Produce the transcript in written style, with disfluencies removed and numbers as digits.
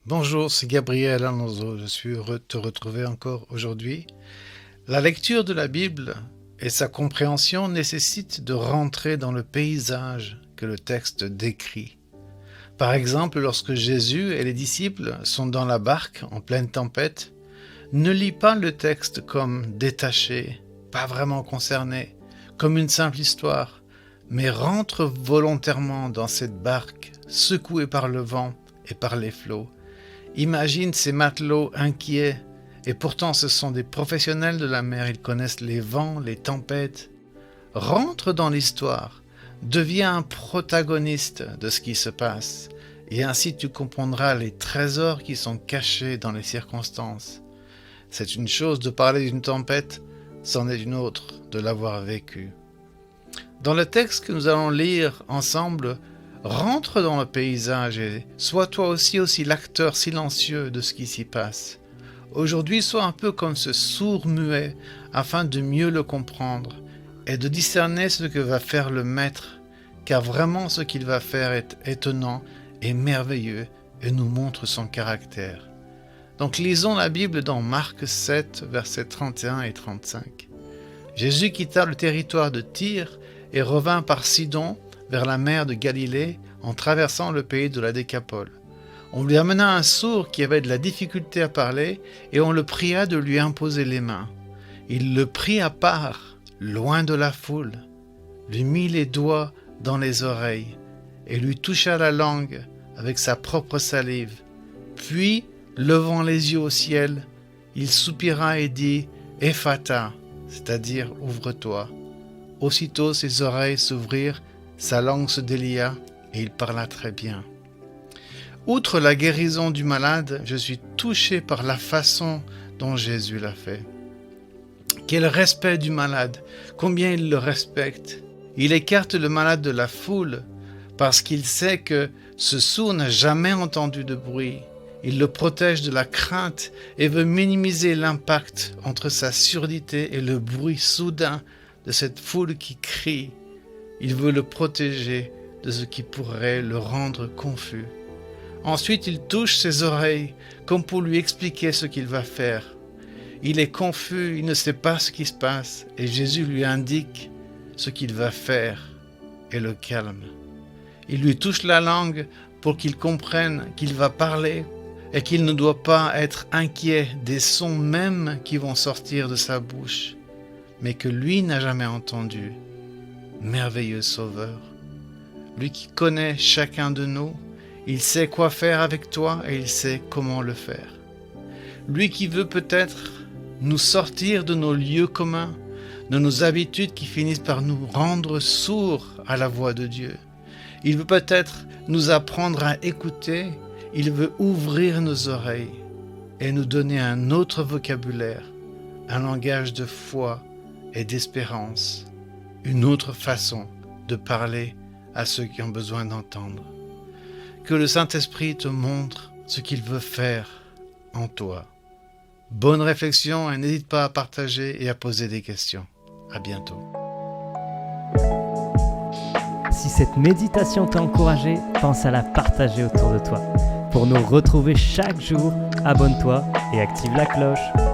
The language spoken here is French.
Bonjour, c'est Gabriel Alonso. Je suis heureux de te retrouver encore aujourd'hui. La lecture de la Bible et sa compréhension nécessitent de rentrer dans le paysage que le texte décrit. Par exemple, lorsque Jésus et les disciples sont dans la barque en pleine tempête, ne lis pas le texte comme détaché, pas vraiment concerné, comme une simple histoire, mais rentre volontairement dans cette barque, secouée par le vent et par les flots. Imagine ces matelots inquiets, et pourtant ce sont des professionnels de la mer, ils connaissent les vents, les tempêtes. Rentre dans l'histoire, deviens un protagoniste de ce qui se passe, et ainsi tu comprendras les trésors qui sont cachés dans les circonstances. C'est une chose de parler d'une tempête, c'en est une autre de l'avoir vécue. Dans le texte que nous allons lire ensemble, rentre dans le paysage et sois toi aussi l'acteur silencieux de ce qui s'y passe. Aujourd'hui, sois un peu comme ce sourd-muet afin de mieux le comprendre et de discerner ce que va faire le maître, car vraiment ce qu'il va faire est étonnant et merveilleux et nous montre son caractère. Donc lisons la Bible dans Marc 7, versets 31 et 35. Jésus quitta le territoire de Tyr et revint par Sidon vers la mer de Galilée en traversant le pays de la Décapole. On lui amena un sourd qui avait de la difficulté à parler et on le pria de lui imposer les mains. Il le prit à part, loin de la foule, lui mit les doigts dans les oreilles et lui toucha la langue avec sa propre salive. Puis, levant les yeux au ciel, il soupira et dit « Ephata », c'est-à-dire « ouvre-toi ». Aussitôt ses oreilles s'ouvrirent, sa langue se délia et il parla très bien. Outre la guérison du malade, je suis touché par la façon dont Jésus l'a fait. Quel respect du malade, combien il le respecte. Il écarte le malade de la foule parce qu'il sait que ce sourd n'a jamais entendu de bruit. Il le protège de la crainte et veut minimiser l'impact entre sa surdité et le bruit soudain de cette foule qui crie. Il veut le protéger de ce qui pourrait le rendre confus. Ensuite, il touche ses oreilles comme pour lui expliquer ce qu'il va faire. Il est confus, il ne sait pas ce qui se passe et Jésus lui indique ce qu'il va faire et le calme. Il lui touche la langue pour qu'il comprenne qu'il va parler et qu'il ne doit pas être inquiet des sons même qui vont sortir de sa bouche, mais que lui n'a jamais entendu. Merveilleux Sauveur, lui qui connaît chacun de nous, il sait quoi faire avec toi et il sait comment le faire. Lui qui veut peut-être nous sortir de nos lieux communs, de nos habitudes qui finissent par nous rendre sourds à la voix de Dieu. Il veut peut-être nous apprendre à écouter, il veut ouvrir nos oreilles et nous donner un autre vocabulaire, un langage de foi et d'espérance, une autre façon de parler à ceux qui ont besoin d'entendre. Que le Saint-Esprit te montre ce qu'il veut faire en toi. Bonne réflexion et n'hésite pas à partager et à poser des questions. À bientôt. Si cette méditation t'a encouragé, pense à la partager autour de toi. Pour nous retrouver chaque jour, abonne-toi et active la cloche.